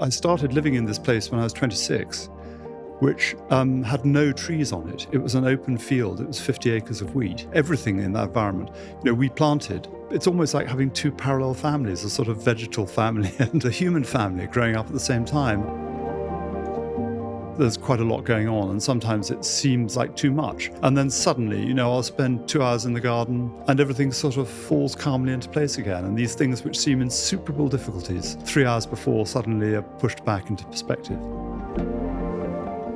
I started living in this place when I was 26, which had no trees on it. It was an open field. It was 50 acres of wheat. Everything in that environment, we planted. It's almost like having two parallel families, a sort of vegetal family and a human family growing up at the same time. There's quite a lot going on, and sometimes it seems like too much. And then suddenly, I'll spend 2 hours in the garden and everything sort of falls calmly into place again. And these things which seem insuperable difficulties 3 hours before suddenly are pushed back into perspective.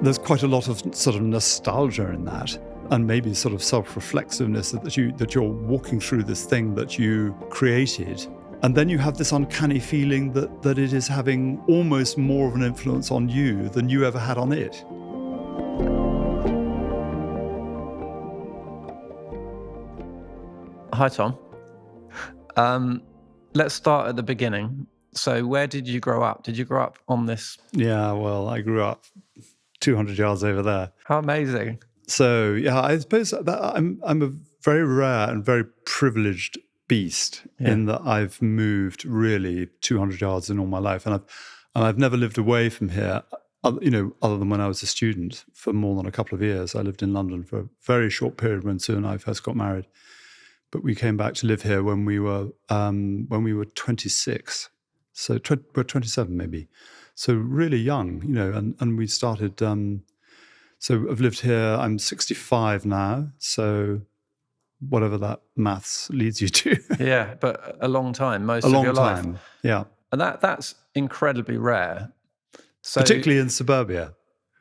There's quite a lot of sort of nostalgia in that, and maybe sort of self-reflexiveness that you're walking through this thing that you created. And then you have this uncanny feeling that it is having almost more of an influence on you than you ever had on it. Hi, Tom. Let's start at the beginning. So where did you grow up? Did you grow up on this? Yeah, well, I grew up 200 yards over there. How amazing. So, yeah, I suppose that I'm a very rare and very privileged beast in that I've moved really 200 yards in all my life, and I've never lived away from here, other than when I was a student for more than a couple of years. I lived in London for a very short period when Sue and I first got married, but we came back to live here when we were 26, so we're 27 maybe, so really young, and we started. So I've lived here. I'm 65 now, so whatever that maths leads you to. Yeah, but a long time, most of your life. A long time, yeah. And that's incredibly rare. So, particularly in suburbia.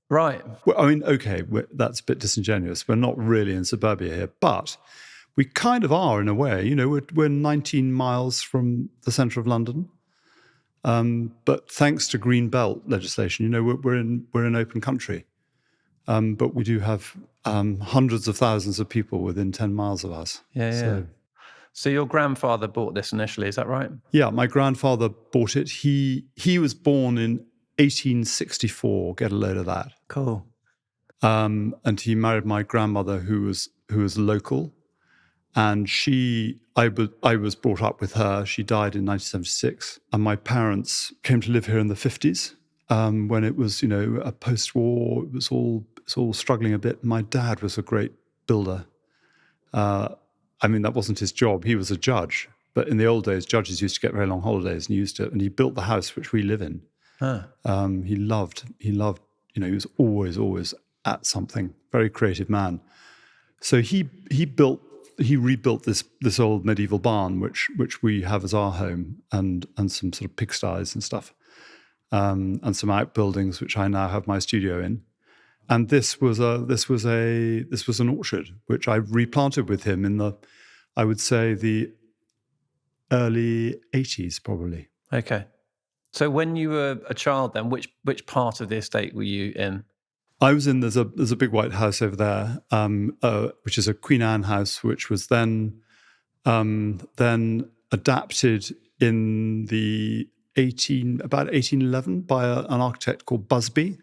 Right. Well, I mean, okay, that's a bit disingenuous. We're not really in suburbia here, but we kind of are in a way. We're 19 miles from the centre of London. But thanks to Green Belt legislation, we're in open country. But we do have hundreds of thousands of people within 10 miles of us. Yeah. So your grandfather bought this initially, is that right? Yeah, my grandfather bought it. He was born in 1864. Get a load of that. Cool. And he married my grandmother, who was local, and I was brought up with her. She died in 1976, and my parents came to live here in the 50s. When it was, a post-war, it was all struggling a bit. My dad was a great builder. That wasn't his job. He was a judge. But in the old days, judges used to get very long holidays, and he built the house which we live in. He loved, he was always at something. Very creative man. So he rebuilt this old medieval barn, which we have as our home, and some sort of pigsties and stuff. And some outbuildings, which I now have my studio in. And this was an orchard which I replanted with him in the early 80s, probably. Okay. So when you were a child, then which part of the estate were you in? I was in. There's a big white house over there, which is a Queen Anne house, which was then adapted in the about 1811 by an architect called Busby,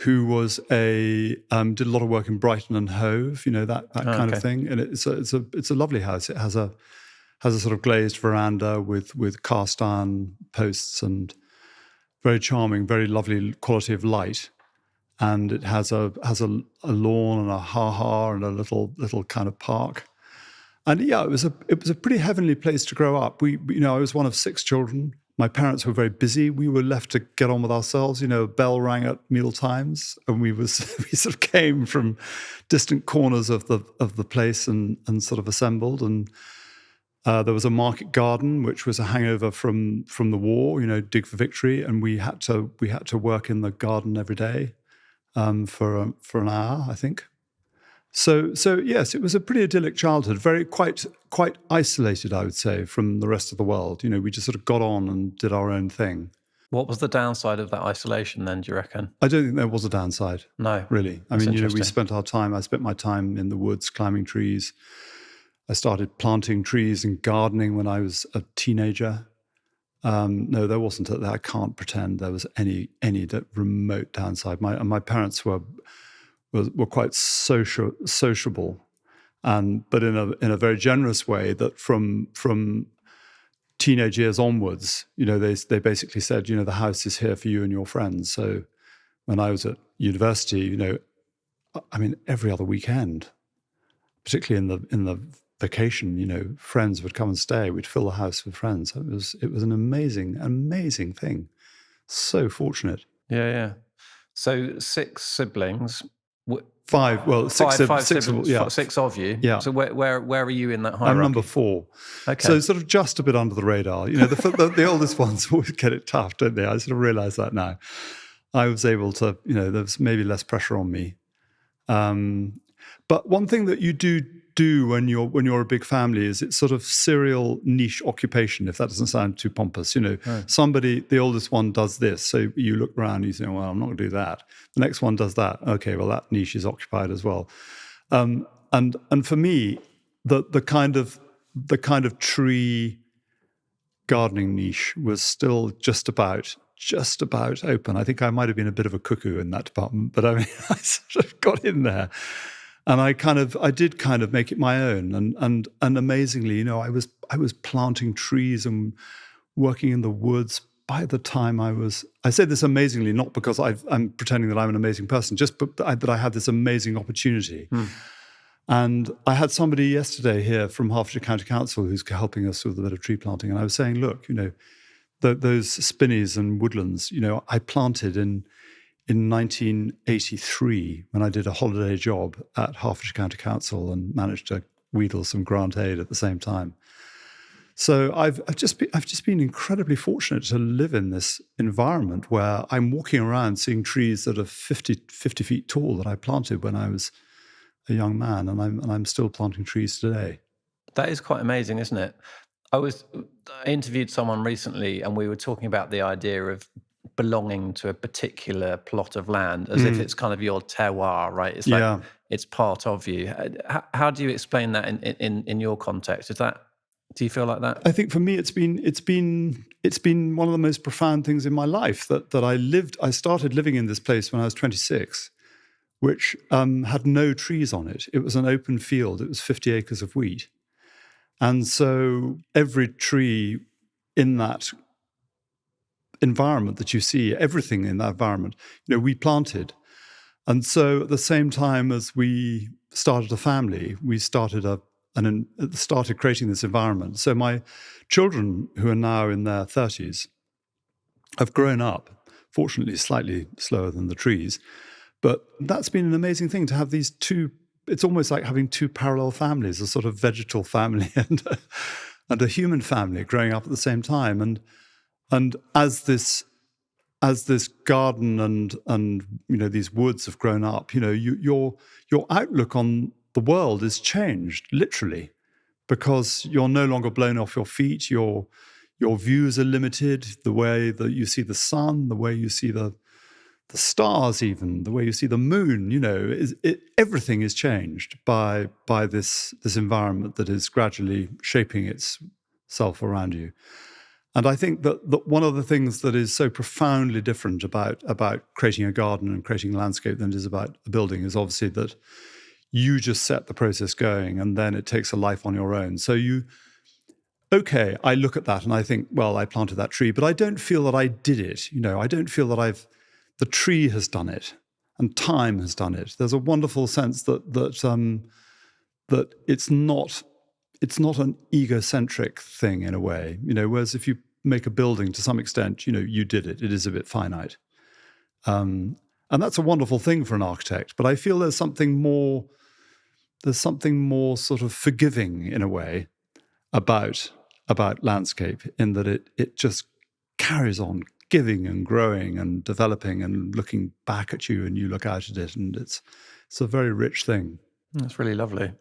who was did a lot of work in Brighton and Hove, that kind of thing. And it's a lovely house. It has a sort of glazed veranda with cast iron posts and very charming, very lovely quality of light. And it has a lawn and a ha-ha and a little kind of park. And yeah, it was a pretty heavenly place to grow up. I was one of 6 children. My parents were very busy. We were left to get on with ourselves. A bell rang at meal times, and we sort of came from distant corners of the place and sort of assembled. And there was a market garden, which was a hangover from the war. Dig for victory, and we had to work in the garden every day for an hour, I think. So yes, it was a pretty idyllic childhood, quite isolated, I would say, from the rest of the world. We just sort of got on and did our own thing. What was the downside of that isolation then, do you reckon? I don't think there was a downside. No. Really. I mean, I spent my time in the woods climbing trees. I started planting trees and gardening when I was a teenager. No, there wasn't. I can't pretend there was any remote downside. My parents were quite sociable, but in a very generous way. That from teenage years onwards, they basically said, the house is here for you and your friends. So when I was at university, every other weekend, particularly in the vacation, friends would come and stay. We'd fill the house with friends. It was an amazing thing. So fortunate. Yeah. So 6 siblings. 5. Well, six siblings. yeah. 6 of you. Yeah. So where are you in that hierarchy? I'm number 4. Okay. So sort of just a bit under the radar. The oldest ones always get it tough, don't they? I sort of realise that now. I was able to, there's maybe less pressure on me. But one thing that you do when you're a big family is it's sort of serial niche occupation, if that doesn't sound too pompous. Somebody, the oldest one does this. So you look around and you say, well, I'm not going to do that. The next one does that. Okay, well, that niche is occupied as well. And for me, the kind of tree gardening niche was still just about open. I think I might have been a bit of a cuckoo in that department, but I sort of got in there. And I did kind of make it my own, and amazingly, I was planting trees and working in the woods by the time I say this amazingly, not because I'm pretending that I'm an amazing person, just that I had this amazing opportunity. And I had somebody yesterday here from Hertfordshire County Council who's helping us with a bit of tree planting, and I was saying, look, those spinneys and woodlands, I planted in 1983, when I did a holiday job at Hertfordshire County Council and managed to wheedle some grant aid at the same time. So I've just been incredibly fortunate to live in this environment where I'm walking around seeing trees that are 50 feet tall that I planted when I was a young man, and I'm still planting trees today. That is quite amazing, isn't it? I interviewed someone recently, and we were talking about the idea of belonging to a particular plot of land as if it's kind of your terroir, right? It's like it's part of you. How do you explain that in your context? Do you feel like that? I think for me, it's been one of the most profound things in my life that I started living in this place when I was 26, which had no trees on it. It was an open field. It was 50 acres of wheat. And so every tree in that environment that you see, everything in that environment, we planted. And so at the same time as we started a family, we started creating this environment. So my children, who are now in their 30s, have grown up, fortunately slightly slower than the trees. But that's been an amazing thing to have these two. It's almost like having two parallel families, a sort of vegetal family and a human family growing up at the same time. And as this garden and these woods have grown up, your outlook on the world is changed literally, because you're no longer blown off your feet. Your views are limited. The way that you see the sun, the way you see the stars, even the way you see the moon, everything is changed by this environment that is gradually shaping itself around you. And I think that one of the things that is so profoundly different about creating a garden and creating a landscape than it is about a building is obviously that you just set the process going and then it takes a life on your own. So I look at that and I think, well, I planted that tree, but I don't feel that I did it. I don't feel that the tree has done it and time has done it. There's a wonderful sense that it's not an egocentric thing in a way, whereas if you make a building to some extent, you did it. It is a bit finite. And that's a wonderful thing for an architect. But I feel there's something more sort of forgiving in a way about landscape, in that it just carries on giving and growing and developing and looking back at you, and you look out at it, and it's a very rich thing. That's really lovely.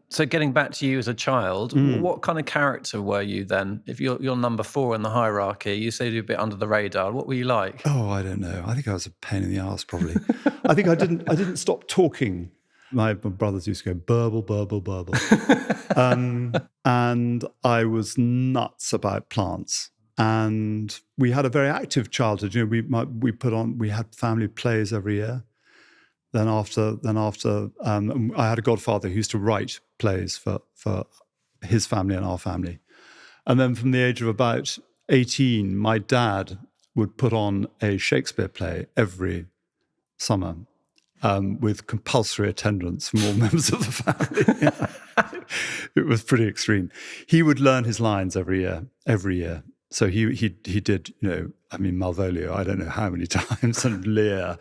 So getting back to you as a child, what kind of character were you then? If you're number 4 in the hierarchy, you say you're a bit under the radar. What were you like? Oh, I don't know. I think I was a pain in the arse, probably. I think I didn't stop talking. My brothers used to go burble, burble, burble. And I was nuts about plants. And we had a very active childhood. We had family plays every year. Then after, I had a godfather who used to write plays for his family and our family. And then from the age of about 18, my dad would put on a Shakespeare play every summer with compulsory attendance from all members of the family. It was pretty extreme. He would learn his lines every year. So he did, Malvolio, I don't know how many times, and Lear,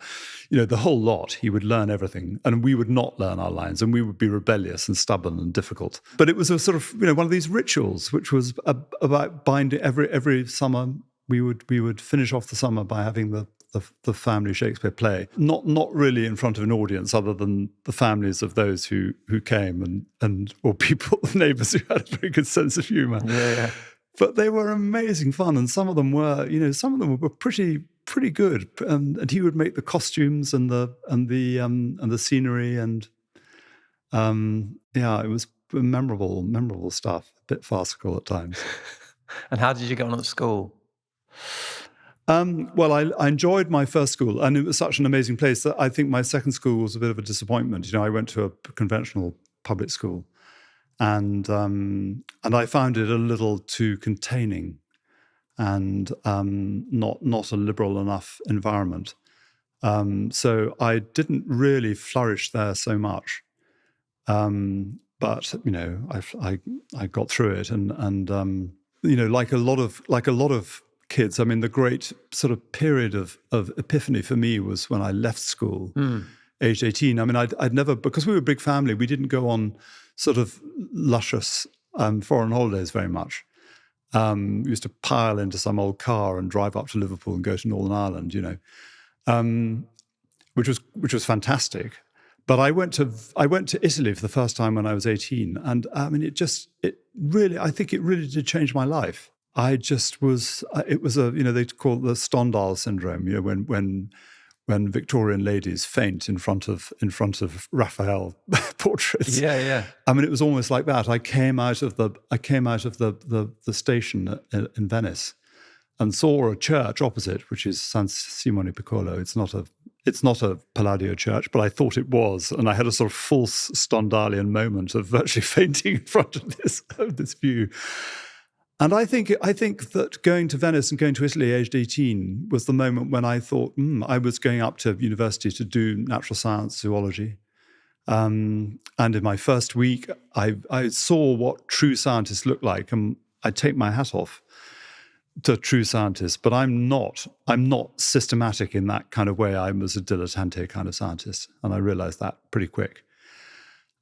the whole lot. He would learn everything, and we would not learn our lines, and we would be rebellious and stubborn and difficult. But it was a sort of, one of these rituals, which was about binding. Every summer we would finish off the summer by having the family Shakespeare play, not really in front of an audience other than the families of those who came and or people, neighbours who had a very good sense of humour. Yeah. But they were amazing fun, and some of them were pretty good. And he would make the costumes and the scenery, and it was memorable stuff. A bit farcical at times. And how did you get on at school? Well, I enjoyed my first school, and it was such an amazing place that I think my second school was a bit of a disappointment. I went to a conventional public school, and I found it a little too containing, and not a liberal enough environment. So I didn't really flourish there so much. But I got through it, and like a lot of kids, the great sort of period of epiphany for me was when I left school, aged 18. I'd never, because we were a big family, we didn't go on sort of luscious foreign holidays very much. We used to pile into some old car and drive up to Liverpool and go to Northern Ireland, which was fantastic. But I went to Italy for the first time when I was 18, and I think it really did change my life. I just was. It was they call it the Stendhal syndrome. When Victorian ladies faint in front of Raphael portraits. Yeah. It was almost like that. I came out of the station in Venice and saw a church opposite, which is San Simone Piccolo. It's not a Palladio church, but I thought it was, and I had a sort of false Stendhalian moment of virtually fainting in front of this view. And I think that going to Venice and going to Italy aged 18 was the moment when I thought, I was going up to university to do natural science, zoology. And in my first week, I saw what true scientists look like, and I take my hat off to true scientists, but I'm not systematic in that kind of way. I was a dilettante kind of scientist, and I realized that pretty quick.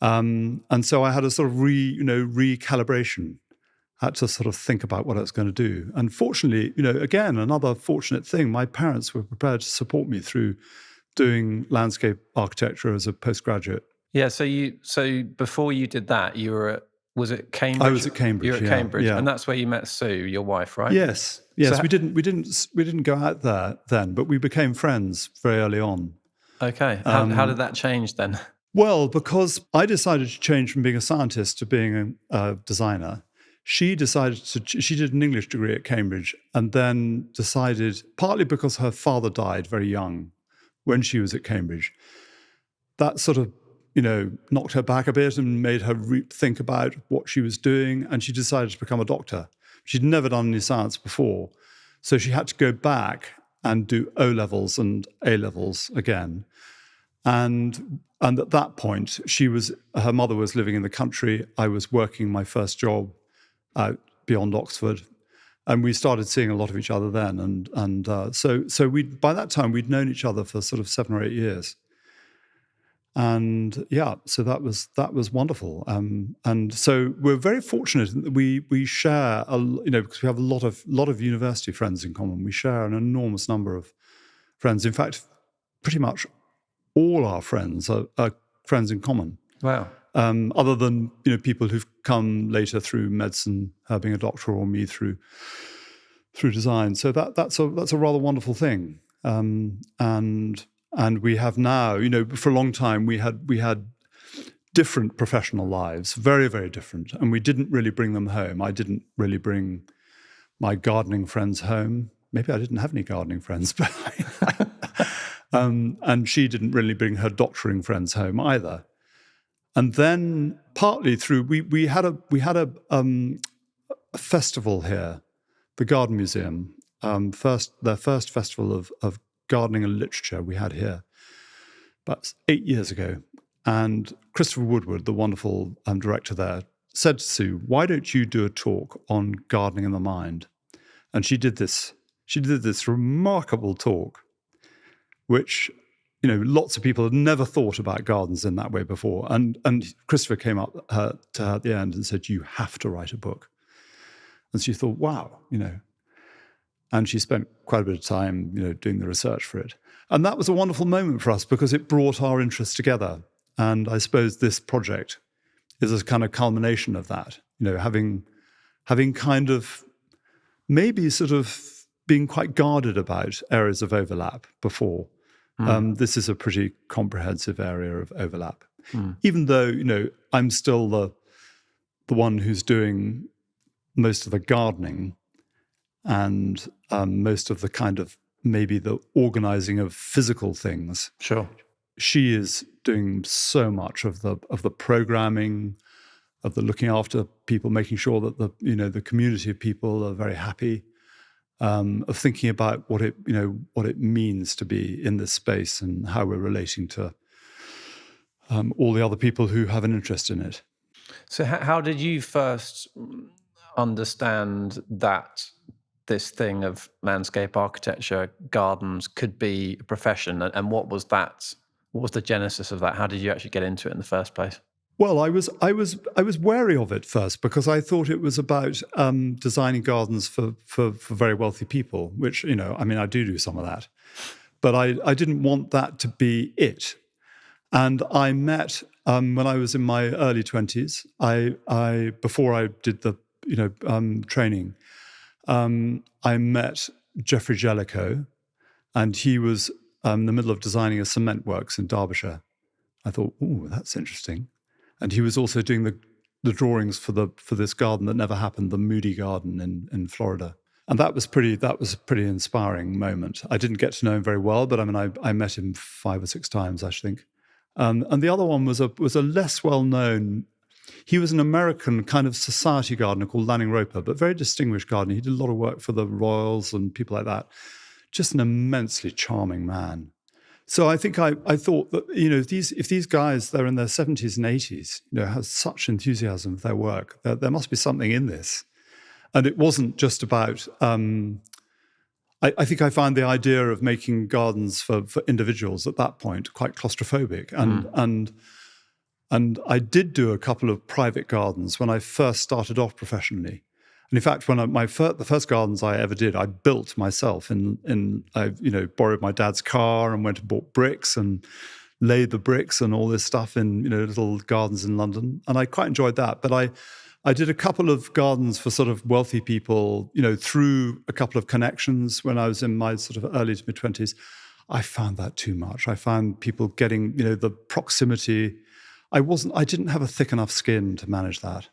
And so I had a sort of recalibration. Had to sort of think about what I was going to do. And fortunately, again, another fortunate thing, my parents were prepared to support me through doing landscape architecture as a postgraduate. Yeah, so before you did that, you were was it Cambridge? I was at Cambridge. You were at Cambridge, yeah. and that's where you met Sue, your wife, right? Yes. So we didn't go out there then, but we became friends very early on. Okay. How did that change then? Well, because I decided to change from being a scientist to being a designer. She did an English degree at Cambridge, and then decided, partly because her father died very young when she was at Cambridge, that sort of, knocked her back a bit and made her think about what she was doing, and she decided to become a doctor. She'd never done any science before, so she had to go back and do O-levels and A-levels again. And at that point, her mother was living in the country. I was working my first job out beyond Oxford, and we started seeing a lot of each other then, and so we by that time we'd known each other for sort of 7 or 8 years, and so that was wonderful, and so we're very fortunate that we share because we have a lot of university friends in common. We share an enormous number of friends. In fact, pretty much all our friends are friends in common. Wow. Other than people who've come later through medicine, being a doctor, or me through design. So that's a rather wonderful thing. And we have now, for a long time we had different professional lives, very, very different, and we didn't really bring them home. I didn't really bring my gardening friends home. Maybe I didn't have any gardening friends, but and she didn't really bring her doctoring friends home either. And then partly through we had a a festival here, the Garden Museum, their first festival of gardening and literature we had here about 8 years ago. And Christopher Woodward, the wonderful director there, said to Sue, "Why don't you do a talk on gardening in the mind?" And she did this remarkable talk, which, lots of people had never thought about gardens in that way before. And Christopher came up to her at the end and said, "You have to write a book." And she thought, wow, and she spent quite a bit of time, doing the research for it. And that was a wonderful moment for us because it brought our interests together. And I suppose this project is a kind of culmination of that, having kind of maybe sort of being quite guarded about areas of overlap before. This is a pretty comprehensive area of overlap. Even though, I'm still the one who's doing most of the gardening and most of the kind of maybe the organizing of physical things. Sure. She is doing so much of the programming, of the looking after people, making sure that the community of people are very happy, of thinking about what it means to be in this space and how we're relating to all the other people who have an interest in it. So how did you first understand that this thing of landscape architecture, gardens, could be a profession, and what was that? What was the genesis of that? How did you actually get into it in the first place? Well, I was wary of it first because I thought it was about designing gardens for very wealthy people, which, I do some of that. But I didn't want that to be it. And I met, when I was in my early 20s, before I did the, training, I met Geoffrey Jellicoe, and he was in the middle of designing a cement works in Derbyshire. I thought, ooh, that's interesting. And he was also doing the drawings for this garden that never happened, the Moody Garden in Florida. And that was a pretty inspiring moment. I didn't get to know him very well, but I met him 5 or 6 times, I think. And the other one was a less well-known. He was an American kind of society gardener called Lanning Roper, but very distinguished gardener. He did a lot of work for the Royals and people like that. Just an immensely charming man. So I think I thought that, if these guys, they're in their 70s and 80s, have such enthusiasm for their work, there must be something in this. And it wasn't just about, I think I found the idea of making gardens for individuals at that point quite claustrophobic. And I did do a couple of private gardens when I first started off professionally. And in fact, when the first gardens I ever did, I built myself. I borrowed my dad's car and went and bought bricks and laid the bricks and all this stuff in little gardens in London. And I quite enjoyed that. But I did a couple of gardens for sort of wealthy people, through a couple of connections when I was in my sort of early to mid-20s. I found that too much. I found people getting, the proximity. I didn't have a thick enough skin to manage that.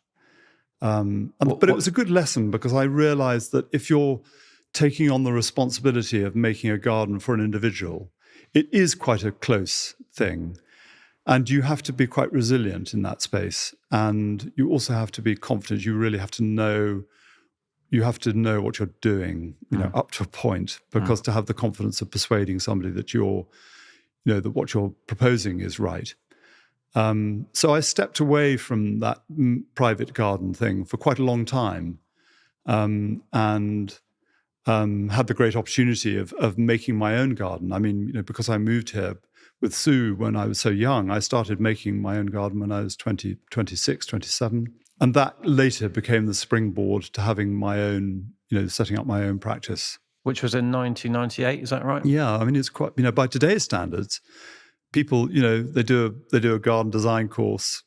But it was a good lesson because I realized that if you're taking on the responsibility of making a garden for an individual, it is quite a close thing. And you have to be quite resilient in that space. And you also have to be confident. You really have to know what you're doing, up to a point, because to have the confidence of persuading somebody that that what you're proposing is right. So I stepped away from that private garden thing for quite a long time, and had the great opportunity of making my own garden. I mean, because I moved here with Sue when I was so young, I started making my own garden when I was 20, 26, 27. And that later became the springboard to having my own, setting up my own practice. Which was in 1998, is that right? Yeah, I mean, it's quite, by today's standards, people, they do a garden design course,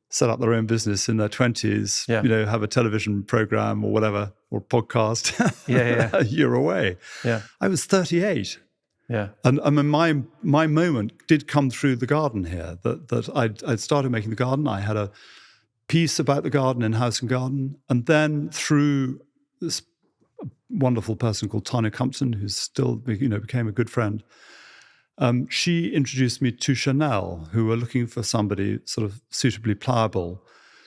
set up their own business in their 20s, have a television program or whatever, or podcast, a year away. Yeah. I was 38. Yeah. And I mean, my moment did come through the garden here, that I'd started making the garden. I had a piece about the garden in House and Garden. And then through this wonderful person called Tanya Compton, who's still, became a good friend, she introduced me to Chanel, who were looking for somebody sort of suitably pliable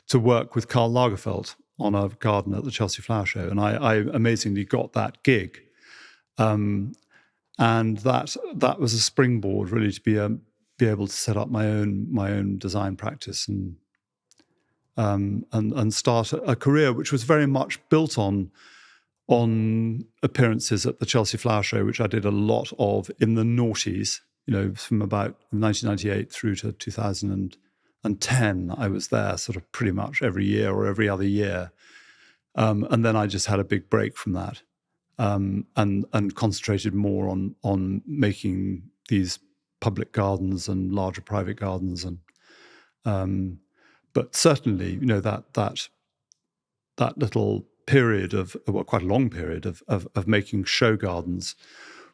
to work with Karl Lagerfeld on a garden at the Chelsea Flower Show, and I amazingly got that gig, and that was a springboard really to be able to set up my own design practice and start a career which was very much built on appearances at the Chelsea Flower Show, which I did a lot of in the noughties, from about 1998 through to 2010. I was there sort of pretty much every year or every other year. And then I just had a big break from that and concentrated more on making these public gardens and larger private gardens. But certainly, that little period of, well, quite a long period of making show gardens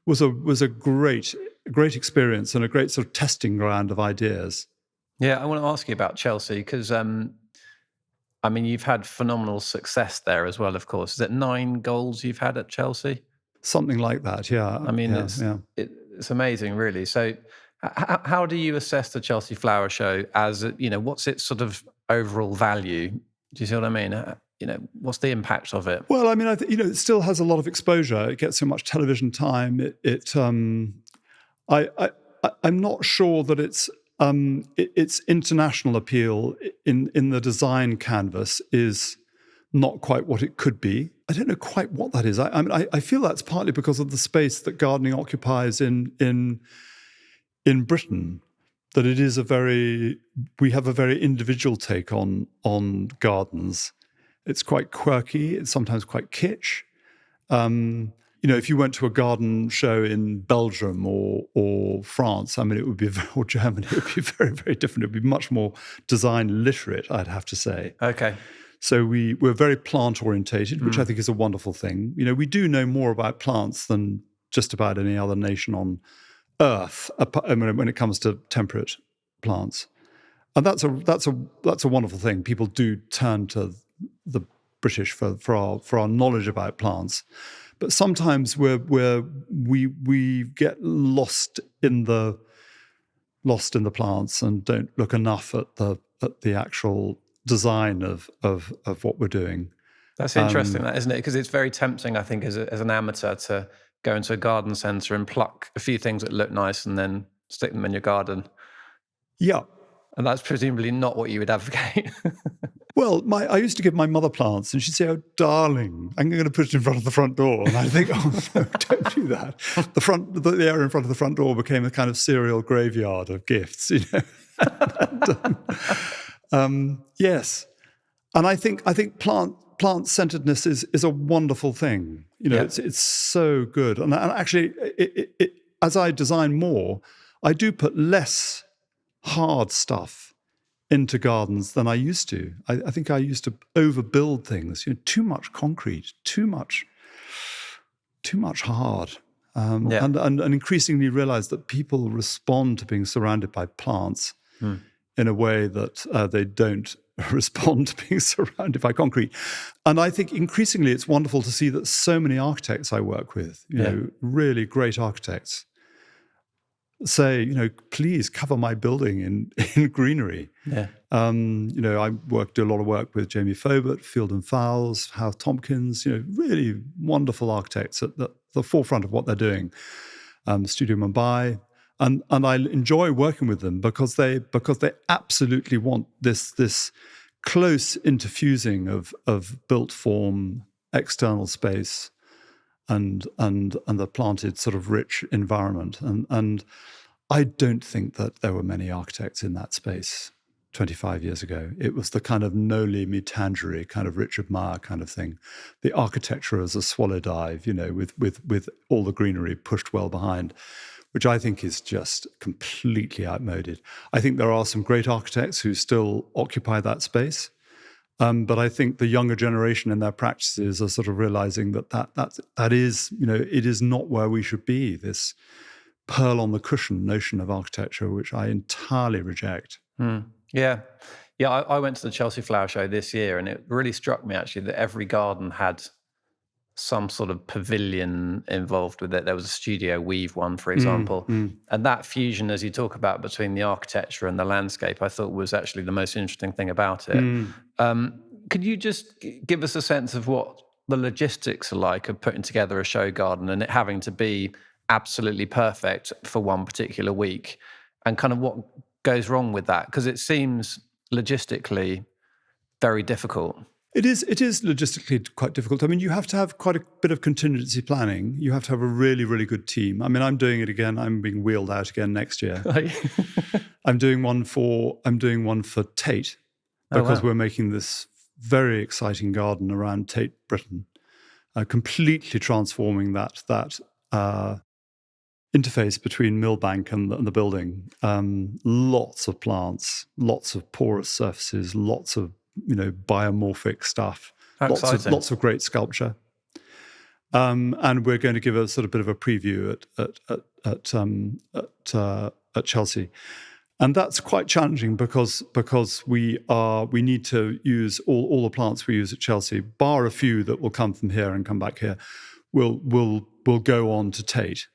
was a great experience and a great sort of testing ground of ideas. Yeah, I want to ask you about Chelsea because, you've had phenomenal success there as well, of course. Is it 9 goals you've had at Chelsea? Something like that, yeah. It's amazing, really. So how do you assess the Chelsea Flower Show as, what's its sort of overall value? Do you see what I mean? What's the impact of it? Well, it still has a lot of exposure. It gets so much television time. I'm not sure that its international appeal in the design canvas is not quite what it could be. I don't know quite what that is. I feel that's partly because of the space that gardening occupies in Britain. That it is we have a very individual take on gardens. It's quite quirky. It's sometimes quite kitsch. If you went to a garden show in Belgium or France, it would be or Germany, it would be very, very different. It would be much more design literate, I'd have to say. Okay. So we're very plant orientated, which I think is a wonderful thing. We do know more about plants than just about any other nation on Earth. When it comes to temperate plants, and that's a wonderful thing. People do turn to the British for our knowledge about plants. But sometimes we get lost in the plants and don't look enough at the actual design of what we're doing. That's interesting, that, isn't it? Because it's very tempting, I think, as an amateur to go into a garden centre and pluck a few things that look nice and then stick them in your garden. Yeah. And that's presumably not what you would advocate. Well, I used to give my mother plants, and she'd say, "Oh, darling, I'm going to put it in front of the front door." And I think, "Oh no, don't do that." The area in front of the front door became a kind of serial graveyard of gifts, Yes, and I think plant-centeredness is a wonderful thing. It's so good, and actually, as I design more, I do put less hard stuff into gardens than I used to. I think I used to overbuild things. Too much concrete, too much hard, and increasingly realize that people respond to being surrounded by plants in a way that they don't respond to being surrounded by concrete. And I think increasingly it's wonderful to see that so many architects I work with, really great architects, say, please cover my building in greenery. Yeah. I do a lot of work with Jamie Fobert, Field and Fowles, Hal Tompkins, really wonderful architects at the forefront of what they're doing. Studio Mumbai. And I enjoy working with them because they absolutely want this close interfusing of built form, external space, and the planted sort of rich environment. And I don't think that there were many architects in that space 25 years ago. It was the kind of noli me tangere, kind of Richard Meyer kind of thing. The architecture as a swallow dive, with all the greenery pushed well behind, which I think is just completely outmoded. I think there are some great architects who still occupy that space. But I think the younger generation in their practices are sort of realizing that is, it is not where we should be, this pearl on the cushion notion of architecture, which I entirely reject. Yeah. I went to the Chelsea Flower Show this year, and it really struck me actually that every garden had some sort of pavilion involved with it. There was a Studio Weave one, for example. And that fusion, as you talk about, between the architecture and the landscape, I thought was actually the most interesting thing about it. Could you just give us a sense of what the logistics are like of putting together a show garden and it having to be absolutely perfect for one particular week, and kind of what goes wrong with that? Because it seems logistically very difficult. It is logistically quite difficult. I mean, you have to have quite a bit of contingency planning. You have to have a really, really good team. I mean, I'm doing it again. I'm being wheeled out again next year. I'm doing one for Tate, because we're making this very exciting garden around Tate, Britain, completely transforming that interface between Millbank and the building. Lots of plants, lots of porous surfaces, lots of biomorphic stuff, lots of great sculpture, and we're going to give a sort of bit of a preview at Chelsea, and that's quite challenging because we need to use all the plants we use at Chelsea, bar a few that will come from here and come back here, will go on to Tate.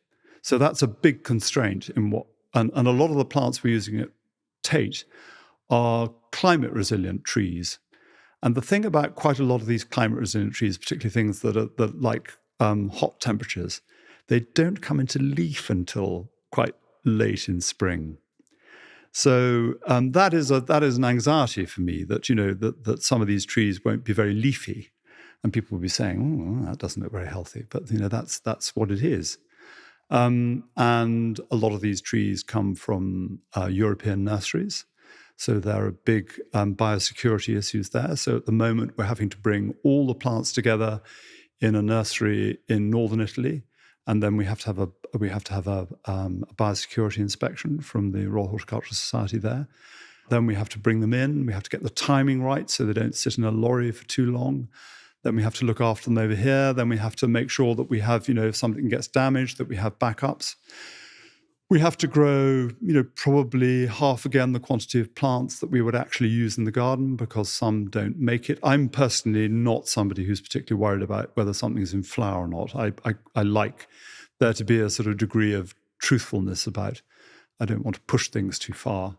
So that's a big constraint in what, and a lot of the plants we're using at Tate are climate resilient trees. And the thing about quite a lot of these climate resilient trees, particularly things that like hot temperatures, they don't come into leaf until quite late in spring. So that is an anxiety for me, that that some of these trees won't be very leafy, and people will be saying, "Oh, that doesn't look very healthy," but that's what it is. And a lot of these trees come from European nurseries. So there are big biosecurity issues there. So at the moment, we're having to bring all the plants together in a nursery in northern Italy, and then we have to have a biosecurity inspection from the Royal Horticultural Society there. Then we have to bring them in. We have to get the timing right so they don't sit in a lorry for too long. Then we have to look after them over here. Then we have to make sure that we have, if something gets damaged, that we have backups. We have to grow, probably half again the quantity of plants that we would actually use in the garden, because some don't make it. I'm personally not somebody who's particularly worried about whether something's in flower or not. I like there to be a sort of degree of truthfulness about. I don't want to push things too far.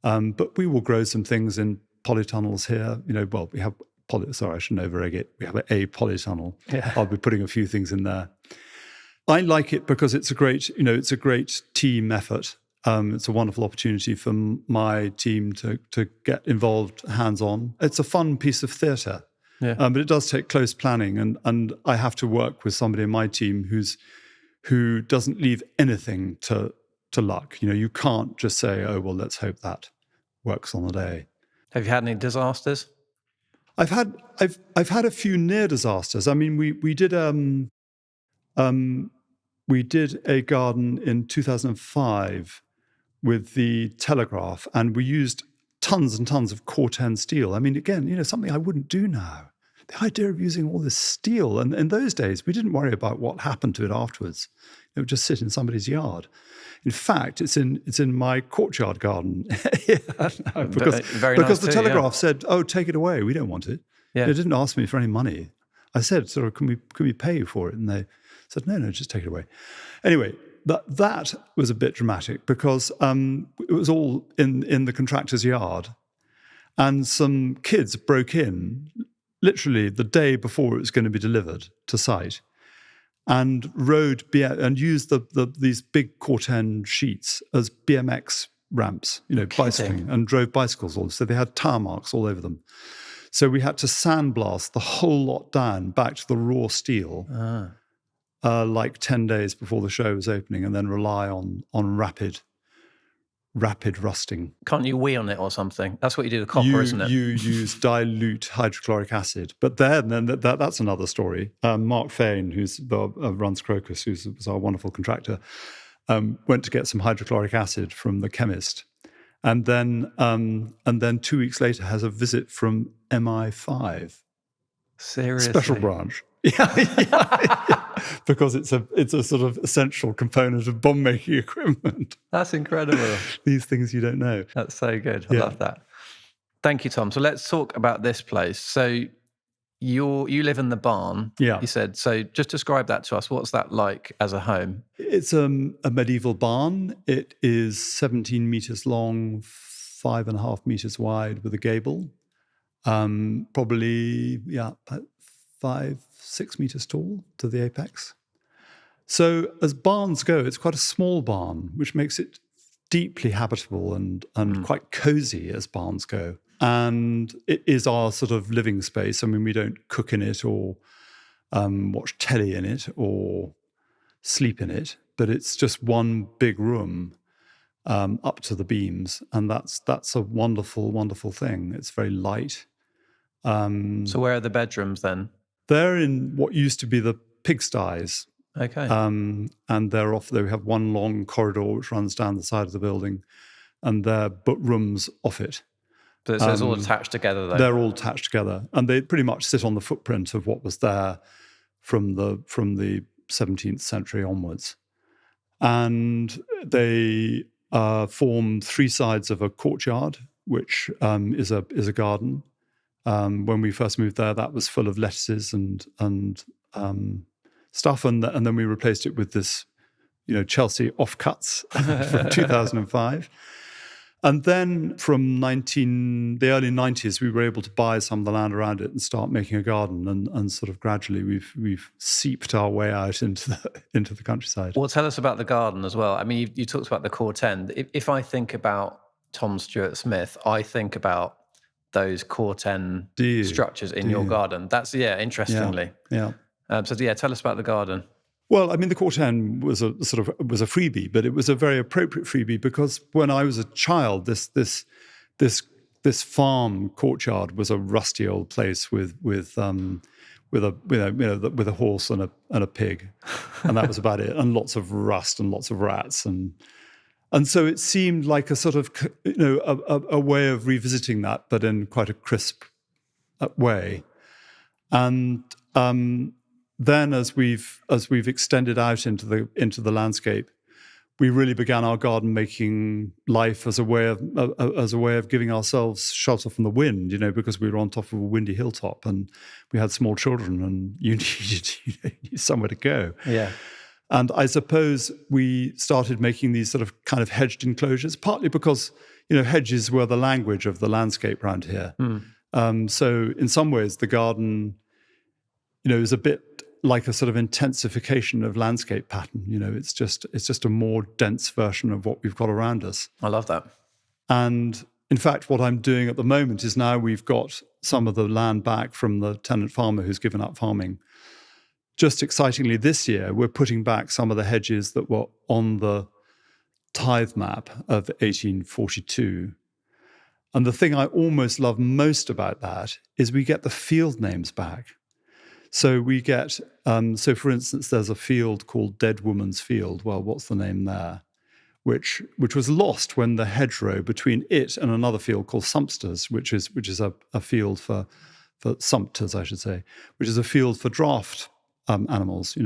But we will grow some things in polytunnels here. We have sorry, I shouldn't over-egg it. We have a polytunnel. Yeah. I'll be putting a few things in there. I like it because it's a great team effort. It's a wonderful opportunity for my team to get involved hands-on. It's a fun piece of theatre, but it does take close planning, and I have to work with somebody in my team who doesn't leave anything to luck. You can't just say, "Oh well, let's hope that works on the day." Have you had any disasters? I've had a few near disasters. I mean, we did a garden in 2005 with the Telegraph, and we used tons and tons of Corten steel. I mean, again, something I wouldn't do now. The idea of using all this steel, and in those days, we didn't worry about what happened to it afterwards. It would just sit in somebody's yard. In fact, it's in my courtyard garden because the Telegraph said, "Oh, take it away. We don't want it." Yeah. They didn't ask me for any money. I said, "Sort of, can we pay you for it?" And they said, no, just take it away. Anyway, that was a bit dramatic because it was all in the contractor's yard, and some kids broke in literally the day before it was going to be delivered to site, and used these big Corten sheets as BMX ramps, bicycling, and drove bicycles all. So they had tire marks all over them. So we had to sandblast the whole lot down back to the raw steel, like 10 days before the show was opening, and then rely on rapid rusting. Can't you wee on it or something? That's what you do with copper, isn't it? You use dilute hydrochloric acid. But then that's another story. Mark Fain, who's runs Crocus, who's our wonderful contractor, went to get some hydrochloric acid from the chemist. And then 2 weeks later has a visit from MI5. Seriously? Special branch. Yeah. Because it's a sort of essential component of bomb-making equipment. That's incredible. These things you don't know. That's so good. I love that. Thank you, Tom. So let's talk about this place. So you live in the barn, you said. So just describe that to us. What's that like as a home? It's a medieval barn. It is 17 metres long, 5.5 metres wide with a gable. probably, about 5-6 meters tall to the apex. So as barns go, it's quite a small barn, which makes it deeply habitable and quite cozy as barns go. And it is our sort of living space. I mean, we don't cook in it or watch telly in it or sleep in it, but it's just one big room up to the beams, and that's a wonderful, wonderful thing. It's very light. So where are the bedrooms then? They're in what used to be the pigsties. Okay. And they're off. They have one long corridor which runs down the side of the building, and they're rooms off it. So it's all attached together, though. They're all attached together, and they pretty much sit on the footprint of what was there from the 17th century onwards. And they form three sides of a courtyard, which is a garden. When we first moved there, that was full of lettuces and stuff, and then we replaced it with this, Chelsea offcuts from 2005. And then from the early 90s, we were able to buy some of the land around it and start making a garden, and sort of gradually we've seeped our way out into the countryside. Well, tell us about the garden as well. I mean, you talked about the court end. If I think about Tom Stuart-Smith, I think about those court end structures in your garden. That's interestingly. Yeah. Tell us about the garden. Well, I mean, the court end was a freebie, but it was a very appropriate freebie because when I was a child, this farm courtyard was a rusty old place with a horse and a pig, and that was about it, and lots of rust and lots of rats, and so it seemed like a sort of a way of revisiting that, but in quite a crisp way, and then as we've extended out into the landscape, we really began our garden making life as a way of giving ourselves shelter from the wind, because we were on top of a windy hilltop and we had small children and you needed somewhere to go. Yeah. And I suppose we started making these sort of kind of hedged enclosures, partly because hedges were the language of the landscape around here. So in some ways, the garden is a bit like a sort of intensification of landscape pattern. It's just a more dense version of what we've got around us. I love that. And in fact, what I'm doing at the moment is now we've got some of the land back from the tenant farmer who's given up farming. Just excitingly, this year, we're putting back some of the hedges that were on the tithe map of 1842. And the thing I almost love most about that is we get the field names back. So we get, for instance, there's a field called Dead Woman's Field. Well, what's the name there? Which was lost when the hedgerow between it and another field called Sumpsters, which is a field for sumpters, I should say, which is a field for draft animals,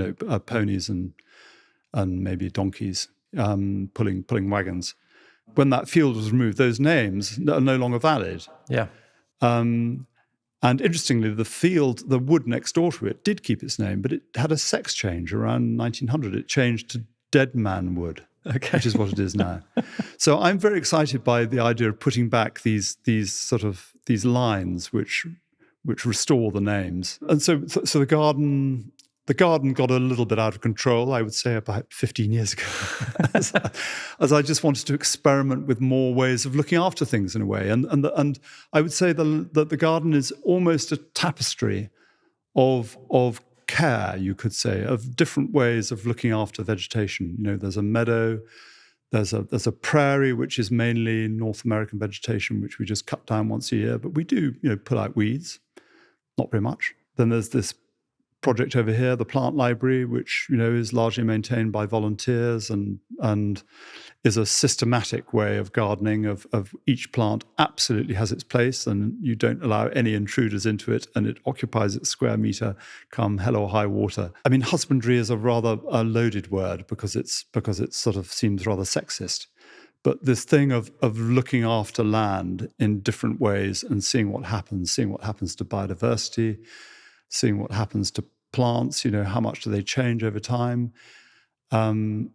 ponies and maybe donkeys pulling wagons. When that field was removed, those names are no longer valid. Yeah. And interestingly, the wood next door to it did keep its name, but it had a sex change around 1900. It changed to Dead Man Wood, which is what it is now. So I'm very excited by the idea of putting back these lines which restore the names. And so the garden got a little bit out of control, I would say, about 15 years ago, as I just wanted to experiment with more ways of looking after things in a way. And I would say that the garden is almost a tapestry of care, you could say, of different ways of looking after vegetation. There's a meadow, there's a prairie, which is mainly North American vegetation, which we just cut down once a year, but we do, pull out weeds, not very much. Then there's this project over here, the plant library, which is largely maintained by volunteers and is a systematic way of gardening. Of each plant absolutely has its place, and you don't allow any intruders into it, and it occupies its square meter come hell or high water. I mean, husbandry is a rather loaded word because it sort of seems rather sexist. But this thing of looking after land in different ways and seeing what happens to biodiversity, seeing what happens to plants, how much do they change over time, and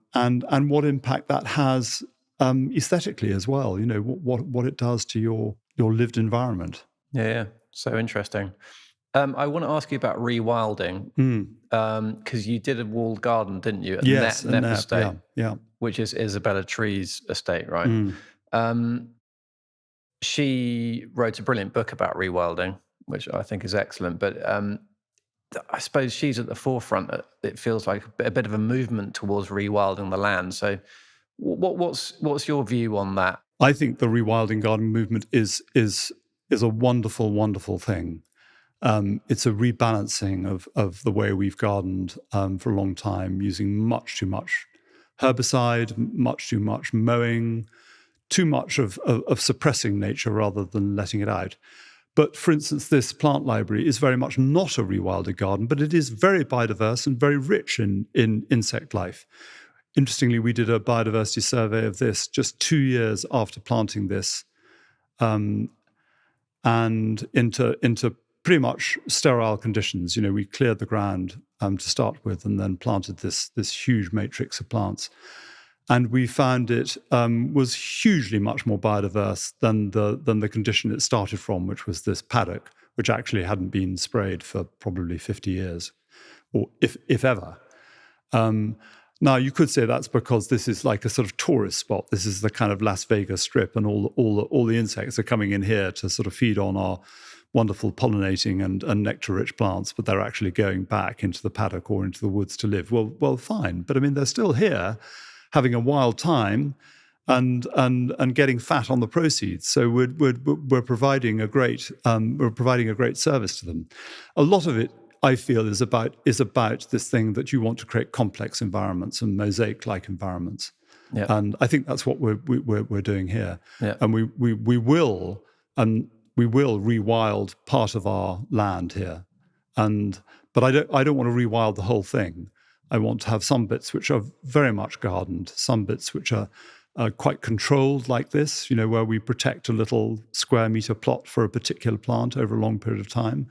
what impact that has aesthetically as well, what it does to your lived environment. Yeah. So interesting. I want to ask you about rewilding, because you did a walled garden, didn't you? At Yes, Nep Estate, yeah. which is Isabella Tree's estate, right? She wrote a brilliant book about rewilding, which I think is excellent. But I suppose she's at the forefront. It feels like a bit of a movement towards rewilding the land. So, what's your view on that? I think the rewilding garden movement is a wonderful, wonderful thing. It's a rebalancing of the way we've gardened for a long time, using much too much herbicide, much too much mowing, too much of suppressing nature rather than letting it out. But for instance, this plant library is very much not a rewilded garden, but it is very biodiverse and very rich in insect life. Interestingly, we did a biodiversity survey of this just 2 years after planting this, and into pretty much sterile conditions. We cleared the ground to start with, and then planted this huge matrix of plants. And we found it was hugely much more biodiverse than the condition it started from, which was this paddock, which actually hadn't been sprayed for probably 50 years, or if ever. Now, you could say that's because this is like a sort of tourist spot. This is the kind of Las Vegas Strip, and all the insects are coming in here to sort of feed on our wonderful pollinating and nectar-rich plants, but they're actually going back into the paddock or into the woods to live. Well, fine. But I mean, they're still here, having a wild time, and getting fat on the proceeds. So we're providing a great service to them. A lot of it, I feel, is about this thing that you want to create complex environments and mosaic-like environments. Yeah. And I think that's what we're doing here. Yeah. And we will rewild part of our land here, but I don't want to rewild the whole thing. I want to have some bits which are very much gardened, some bits which are quite controlled, like this, where we protect a little square meter plot for a particular plant over a long period of time,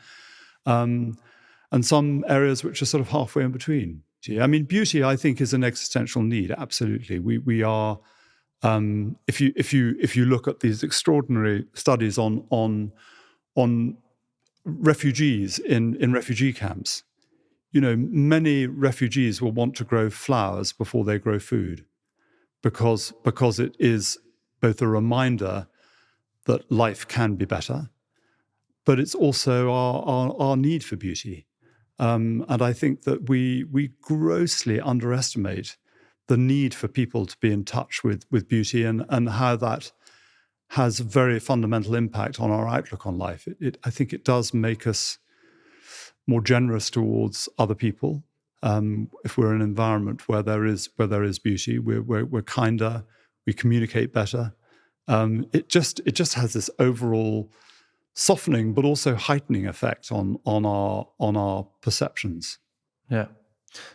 and some areas which are sort of halfway in between. I mean, beauty, I think, is an existential need. Absolutely, we are. If you look at these extraordinary studies on refugees in refugee camps, many refugees will want to grow flowers before they grow food, because it is both a reminder that life can be better, but it's also our need for beauty. And I think that we grossly underestimate the need for people to be in touch with beauty, and how that has a very fundamental impact on our outlook on life. I think it does make us more generous towards other people. If we're in an environment where there is beauty, we're kinder, we communicate better. It just has this overall softening but also heightening effect on our perceptions. Yeah.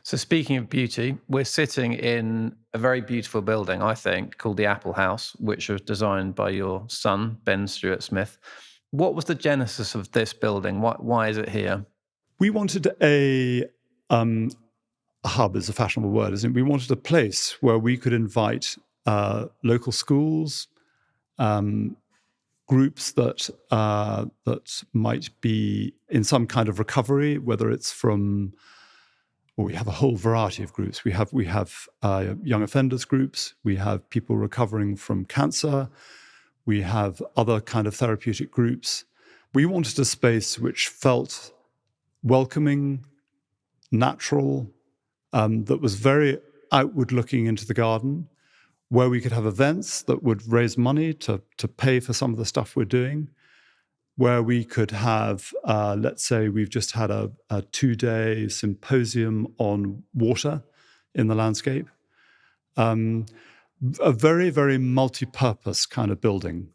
So speaking of beauty, we're sitting in a very beautiful building, I think, called the Apple House, which was designed by your son, Ben Stuart-Smith. What was the genesis of this building? Why is it here? We wanted a hub is a fashionable word, isn't it? We wanted a place where we could invite local schools, groups that might be in some kind of recovery, whether it's from. Well, we have a whole variety of groups. We have young offenders groups. We have people recovering from cancer. We have other kind of therapeutic groups. We wanted a space which felt welcoming, natural, that was very outward looking into the garden, where we could have events that would raise money to pay for some of the stuff we're doing, where we could have, let's say we've just had a 2-day symposium on water in the landscape. A very, very multi-purpose kind of building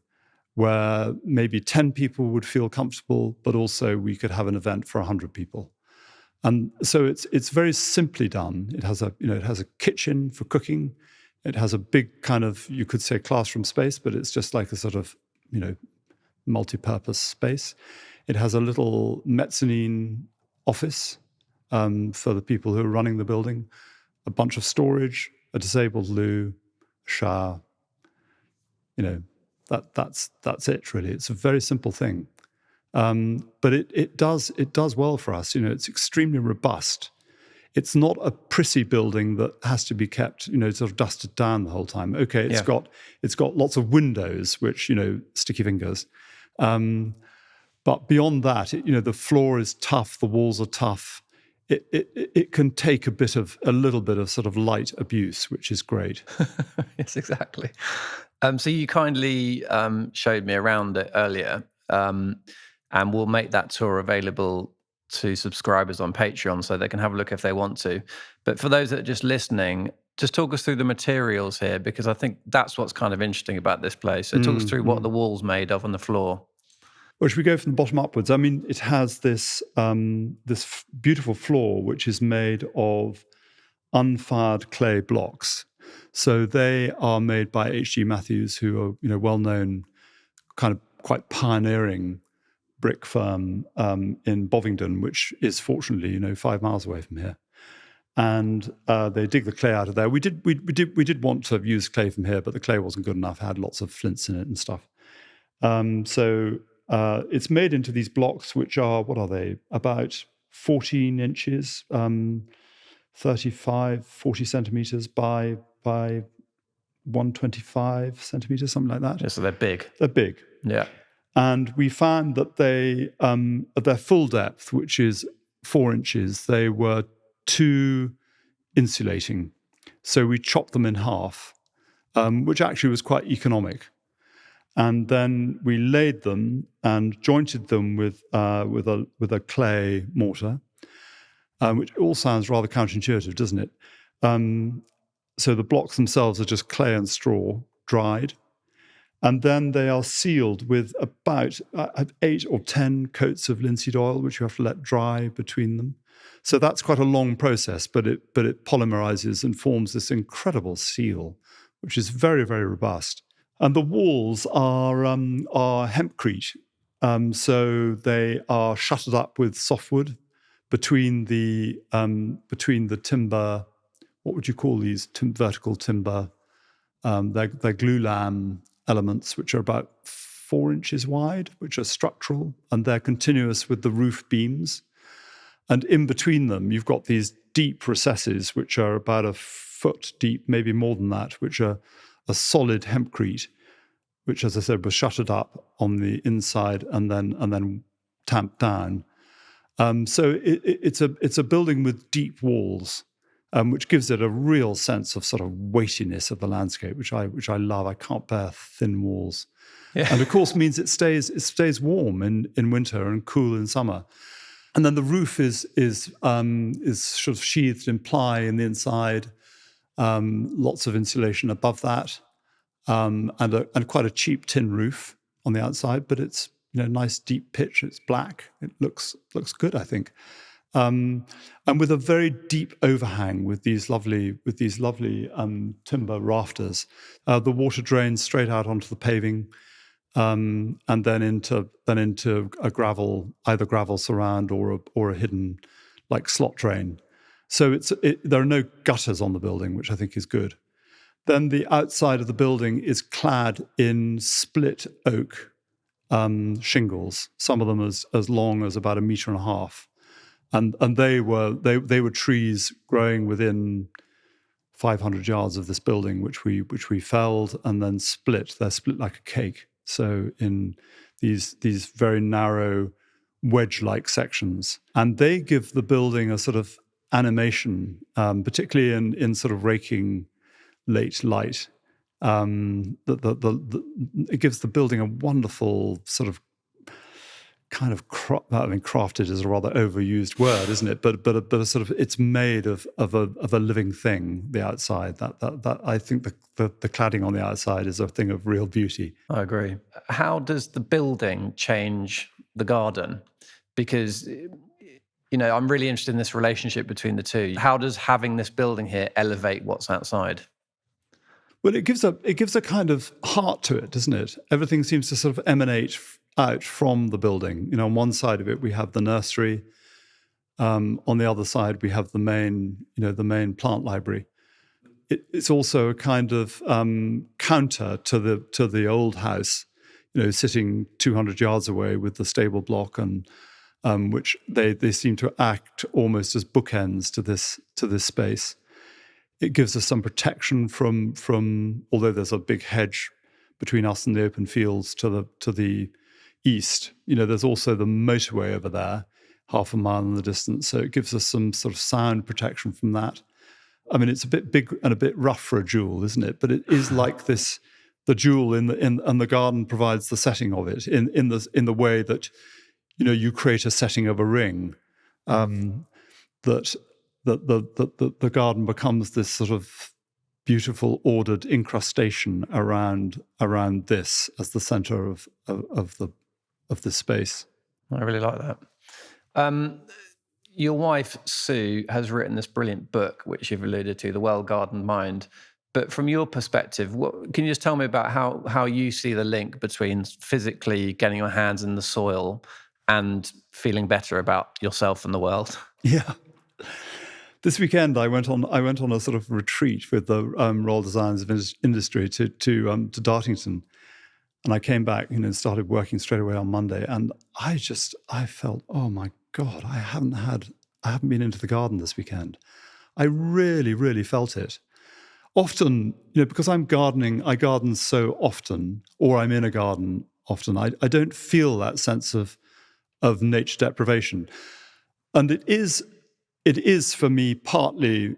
where maybe 10 people would feel comfortable, but also we could have an event for 100 people. And so it's very simply done. It has a kitchen for cooking. It has a big kind of, you could say, classroom space, but it's just like a sort of, multi-purpose space. It has a little mezzanine office for the people who are running the building, a bunch of storage, a disabled loo, a shower. That's it really. It's a very simple thing. But it does well for us. It's extremely robust. It's not a prissy building that has to be kept, sort of dusted down the whole time. Okay, it's got lots of windows, which, sticky fingers. But beyond that, the floor is tough, the walls are tough. It can take a little bit of sort of light abuse, which is great. Yes, exactly. So you kindly showed me around it earlier, and we'll make that tour available to subscribers on Patreon so they can have a look if they want to. But for those that are just listening, just talk us through the materials here, because I think that's what's kind of interesting about this place. So talk us through what the wall's made of and the floor. Well, should we go from the bottom upwards? I mean, it has this beautiful floor, which is made of unfired clay blocks. So they are made by H.G. Matthews, who are, well-known, kind of quite pioneering brick firm in Bovingdon, which is fortunately, 5 miles away from here. And they dig the clay out of there. We did want to use clay from here, but the clay wasn't good enough. It had lots of flints in it and stuff. So it's made into these blocks, which are, what are they? About 14 inches, 35, 40 centimeters by 125 centimeters, something like that. Yeah, so they're big. They're big. Yeah. And we found that they, at their full depth, which is 4 inches, they were too insulating. So we chopped them in half, which actually was quite economic. And then we laid them and jointed them with a clay mortar, which all sounds rather counterintuitive, doesn't it? So the blocks themselves are just clay and straw, dried. And then they are sealed with about 8 or 10 coats of linseed oil, which you have to let dry between them. So that's quite a long process, but it polymerizes and forms this incredible seal, which is very, very robust. And the walls are hempcrete, so they are shuttered up with softwood between the timber. What would you call these vertical timber? They're glulam elements, which are about 4 inches wide, which are structural, and they're continuous with the roof beams. And in between them, you've got these deep recesses, which are about a foot deep, maybe more than that, which are a solid hempcrete, which, as I said, was shuttered up on the inside and then tamped down. So it's a building with deep walls, which gives it a real sense of sort of weightiness of the landscape, which I love. I can't bear thin walls, and of course means it stays warm in winter and cool in summer. And then the roof is sort of sheathed in ply in the inside, lots of insulation above that, and quite a cheap tin roof on the outside. But it's nice deep pitch. It's black. It looks good, I think. And with a very deep overhang with these lovely timber rafters. The water drains straight out onto the paving, and then into a either gravel surround or a hidden like slot drain. So there are no gutters on the building, which I think is good. Then the outside of the building is clad in split oak shingles. Some of them as long as about 1.5 meters. And they were trees growing within 500 yards of this building, which we felled and then split. They're split like a cake. So in these very narrow wedge-like sections, and they give the building a sort of animation, particularly in sort of raking late light. It gives the building a wonderful sort of kind of crafted is a rather overused word, isn't it? But a sort of, it's made of a living thing. The outside, that I think the cladding on the outside is a thing of real beauty. I agree. How does the building change the garden? Because I'm really interested in this relationship between the two. How does having this building here elevate what's outside? Well, it gives a kind of heart to it, doesn't it? Everything seems to sort of emanate out from the building. On one side of it we have the nursery. On the other side we have the main plant library. It's also a kind of counter to the old house. sitting 200 yards away with the stable block, and which they seem to act almost as bookends to this space. It gives us some protection from although there's a big hedge between us and the open fields to the east. There's also the motorway over there, half a mile in the distance. So it gives us some sort of sound protection from that. I mean, it's a bit big and a bit rough for a jewel, isn't it? But it is like this. The jewel and the garden provides the setting of it in the way that you create a setting of a ring. That the garden becomes this sort of beautiful, ordered incrustation around this as the center of the space. I really like that. Your wife, Sue, has written this brilliant book, which you've alluded to, The Well-Gardened Mind. But from your perspective, can you just tell me about how you see the link between physically getting your hands in the soil and feeling better about yourself and the world? Yeah. This weekend, I went on a sort of retreat with the Royal Designers of Industry to Dartington, and I came back, and started working straight away on Monday, and I felt, oh my God, I haven't been into the garden this weekend. I really, really felt it. Often, because I'm gardening, I garden so often, or I'm in a garden often. I don't feel that sense of nature deprivation, and it is for me partly,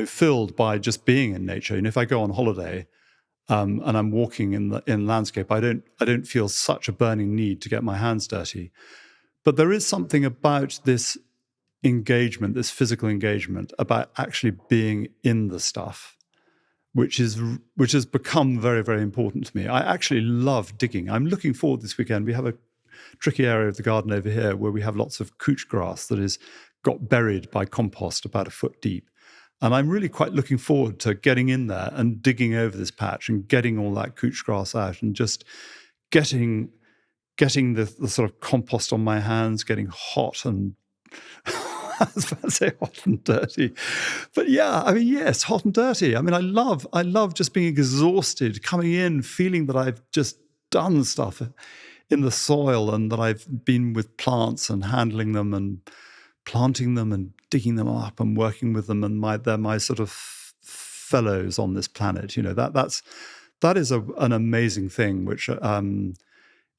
filled by just being in nature. If I go on holiday and I'm walking in landscape, I don't feel such a burning need to get my hands dirty. But there is something about this engagement, this physical engagement, about actually being in the stuff, which has become very, very important to me. I actually love digging. I'm looking forward this weekend. We have a tricky area of the garden over here where we have lots of couch grass that is got buried by compost about a foot deep. And I'm really quite looking forward to getting in there and digging over this patch and getting all that couch grass out and just getting the sort of compost on my hands, getting hot and I was about to say hot and dirty. But yeah, I mean, yes, hot and dirty. I mean, I love just being exhausted, coming in, feeling that I've just done stuff in the soil and that I've been with plants and handling them and planting them and digging them up and working with them, and they're my sort of fellows on this planet. That is an amazing thing, which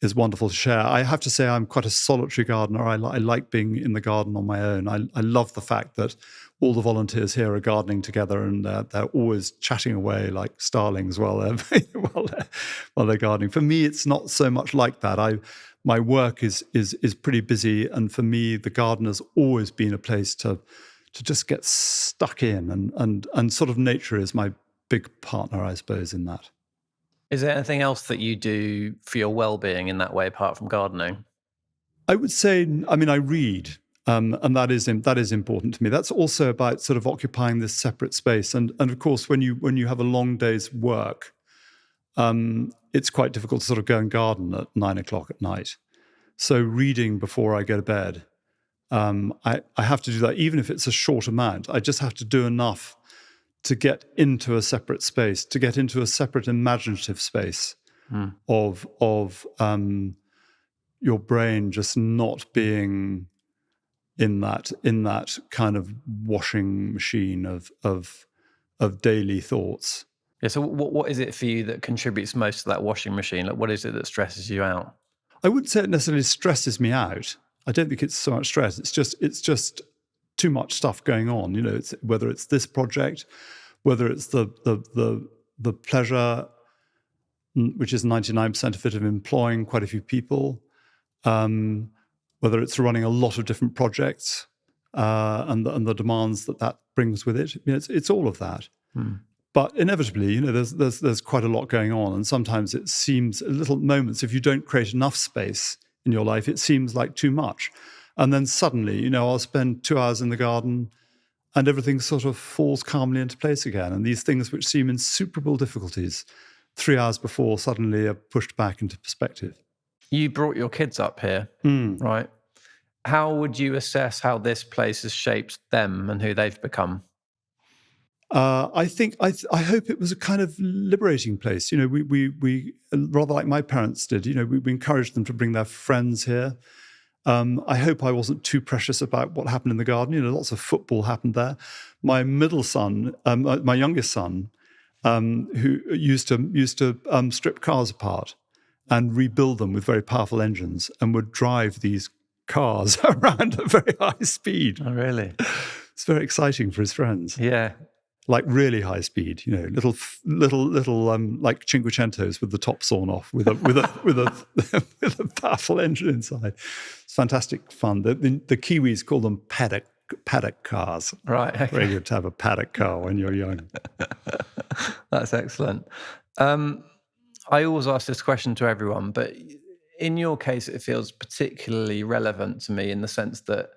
is wonderful to share. I have to say I'm quite a solitary gardener. I like being in the garden on my own. I love the fact that all the volunteers here are gardening together, and they're always chatting away like starlings while they're gardening. For me, it's not so much like that. My work is pretty busy, and for me, the garden has always been a place to just get stuck in, and sort of nature is my big partner, I suppose, in that. Is there anything else that you do for your well-being in that way apart from gardening? I would say, I mean, I read, and that is important to me. That's also about sort of occupying this separate space, and of course, when you have a long day's work, it's quite difficult to sort of go and garden at 9 o'clock at night. So reading before I go to bed, I have to do that, even if it's a short amount. I just have to do enough to get into a separate space, to get into a separate imaginative space of your brain just not being in that kind of washing machine of daily thoughts. Yeah. So what is it for you that contributes most to that washing machine? Like, what is it that stresses you out? I wouldn't say it necessarily stresses me out. I don't think it's so much stress. It's just too much stuff going on. Whether it's this project, whether it's the pleasure, which is 99% of it, of employing quite a few people, whether it's running a lot of different projects, and the demands that brings with it. It's all of that. But inevitably, there's quite a lot going on, and sometimes it seems little moments. If you don't create enough space in your life, it seems like too much. And then suddenly, I'll spend 2 hours in the garden and everything sort of falls calmly into place again. And these things which seem insuperable difficulties 3 hours before suddenly are pushed back into perspective. You brought your kids up here, right? How would you assess how this place has shaped them and who they've become? I hope it was a kind of liberating place. You know, we rather like my parents did. You know, we encouraged them to bring their friends here. I hope I wasn't too precious about what happened in the garden. You know, lots of football happened there. My middle son, my youngest son, who used to strip cars apart and rebuild them with very powerful engines, and would drive these cars around at very high speed. Oh, really? It's very exciting for his friends. Yeah. Like really high speed, you know, little like Cinquecentos with the top sawn off with a with a powerful engine inside. It's fantastic fun. The Kiwis call them paddock cars. Right. Okay. Very good to have a paddock car when you're young. That's excellent. I always ask this question to everyone, but in your case, it feels particularly relevant to me in the sense that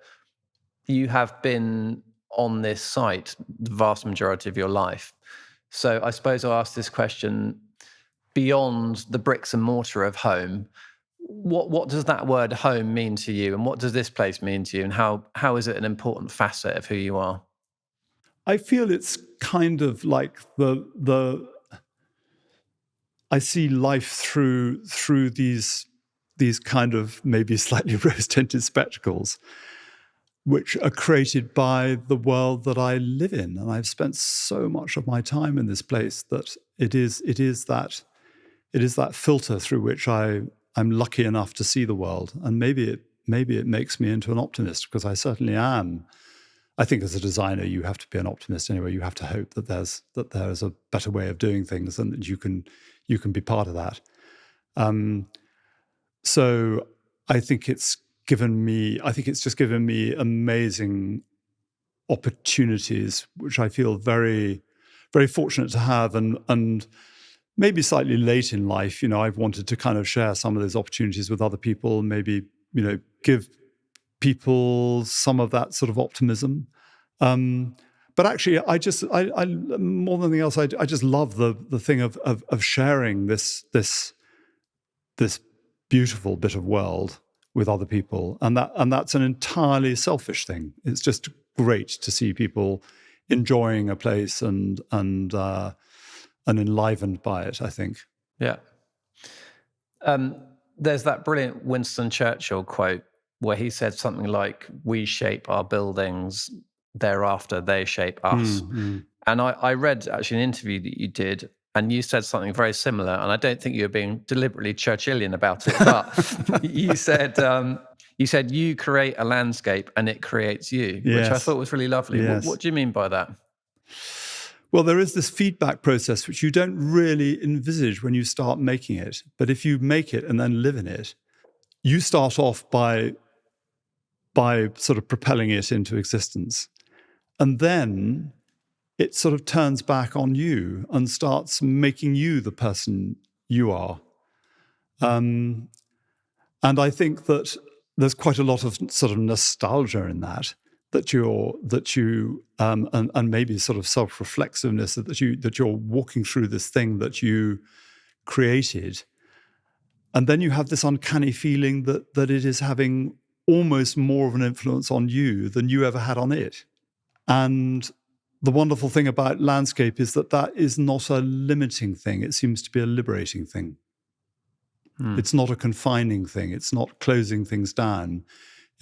you have been on this site the vast majority of your life. So I suppose I'll ask this question, beyond the bricks and mortar of home, what does that word home mean to you, and what does this place mean to you, and how is it an important facet of who you are? I feel it's kind of like I see life through these kind of maybe slightly rose-tinted spectacles, which are created by the world that I live in. And I've spent so much of my time in this place that it is that filter through which I'm lucky enough to see the world. And maybe it makes me into an optimist, because I certainly am. I think as a designer, you have to be an optimist anyway. You have to hope that there's a better way of doing things, and that you can be part of that. So I think it's just given me amazing opportunities, which I feel very, very fortunate to have, and maybe slightly late in life. You know, I've wanted to kind of share some of those opportunities with other people, maybe, you know, give people some of that sort of optimism. But actually, I more than anything else, I just love the thing of sharing this beautiful bit of world with other people, and that's an entirely selfish thing. It's just great to see people enjoying a place and enlivened by it, I think. Yeah. There's that brilliant Winston Churchill quote where he said something like, "We shape our buildings, thereafter they shape us." Mm-hmm. And I read actually an interview that you did, and you said something very similar, and I don't think you were being deliberately Churchillian about it, but you said you create a landscape and it creates you, Yes. which I thought was really lovely. Yes. What do you mean by that? Well, there is this feedback process which you don't really envisage when you start making it. But if you make it and then live in it, you start off by sort of propelling it into existence. And then it sort of turns back on you and starts making you the person you are. And I think that there's quite a lot of sort of nostalgia in that you and maybe sort of self-reflexiveness that you're walking through this thing that you created. And then you have this uncanny feeling that it is having almost more of an influence on you than you ever had on it. And the wonderful thing about landscape is that is not a limiting thing. It seems to be a liberating thing. It's not a confining thing. It's not closing things down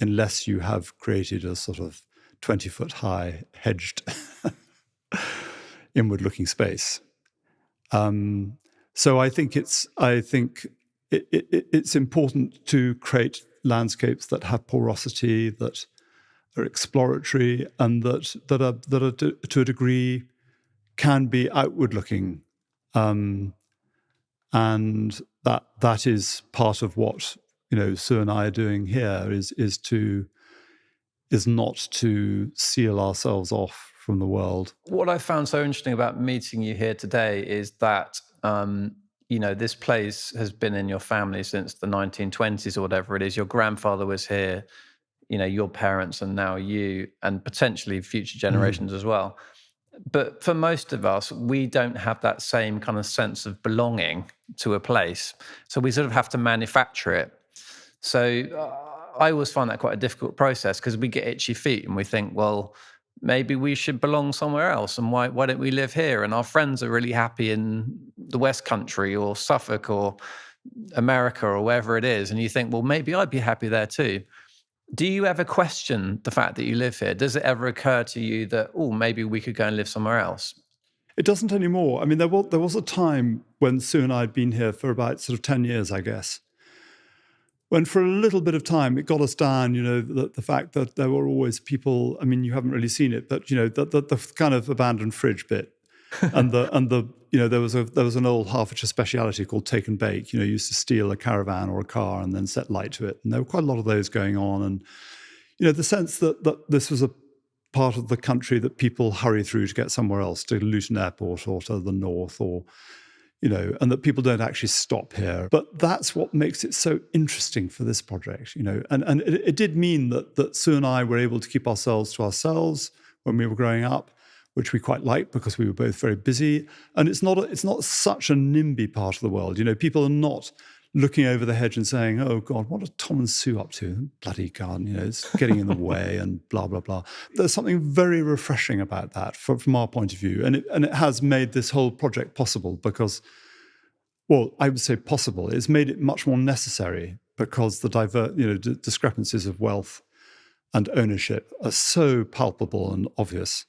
unless you have created a sort of 20-foot high hedged inward-looking space. So I think it's important to create landscapes that have porosity, that are exploratory, and that are to a degree can be outward-looking, and that is part of what Sue and I are doing here is not to seal ourselves off from the world. What I found so interesting about meeting you here today is that this place has been in your family since the 1920s or whatever it is. Your grandfather was here, your parents, and now you, and potentially future generations as well. But for most of us, we don't have that same kind of sense of belonging to a place. So we sort of have to manufacture it. So I always find that quite a difficult process, because we get itchy feet and we think, well, maybe we should belong somewhere else, and why don't we live here? And our friends are really happy in the West Country or Suffolk or America or wherever it is. And you think, well, maybe I'd be happy there too. Do you ever question the fact that you live here? Does it ever occur to you that, oh, maybe we could go and live somewhere else? It doesn't anymore. I mean, there was a time when Sue and I had been here for about sort of 10 years, I guess, when for a little bit of time it got us down, the fact that there were always people, I mean, you haven't really seen it, but, the kind of abandoned fridge bit. and there was an old Hertfordshire speciality called take and bake. You used to steal a caravan or a car and then set light to it. And there were quite a lot of those going on. And, the sense that this was a part of the country that people hurry through to get somewhere else, to Luton Airport or to the north, or, and that people don't actually stop here. But that's what makes it so interesting for this project, And it did mean that Sue and I were able to keep ourselves to ourselves when we were growing up, which we quite liked because we were both very busy. And it's not such a NIMBY part of the world. People are not looking over the hedge and saying, oh God, what are Tom and Sue up to? Bloody garden, it's getting in the way and blah, blah, blah. There's something very refreshing about that from our point of view. And it has made this whole project possible because, well, I would say possible. It's made it much more necessary because the discrepancies of wealth and ownership are so palpable and obvious.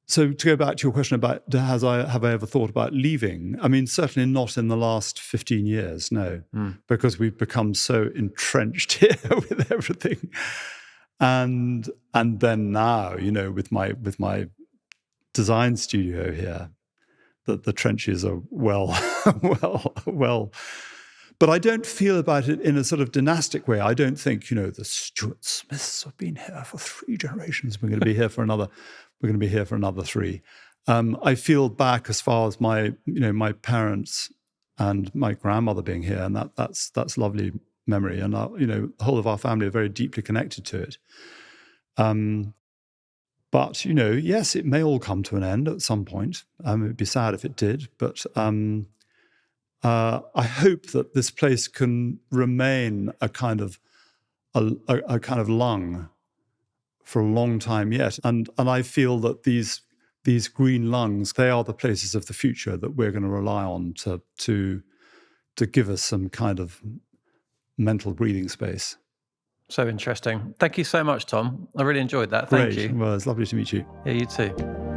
So to go back to your question about have I ever thought about leaving? I mean, certainly not in the last 15 years, no, because we've become so entrenched here with everything. And then now, with my design studio here, that the trenches are well. But I don't feel about it in a sort of dynastic way. I don't think, the Stuart-Smiths have been here for 3 generations. We're going to be here for another 3. I feel back as far as my parents and my grandmother being here, and that's lovely memory. And the whole of our family are very deeply connected to it. But yes, it may all come to an end at some point. It'd be sad if it did, but. I hope that this place can remain a kind of lung for a long time yet, and I feel that these green lungs, they are the places of the future that we're going to rely on to give us some kind of mental breathing space. So interesting. Thank you so much, Tom. I really enjoyed that. Thank you. Well, it's lovely to meet you. Yeah, you too.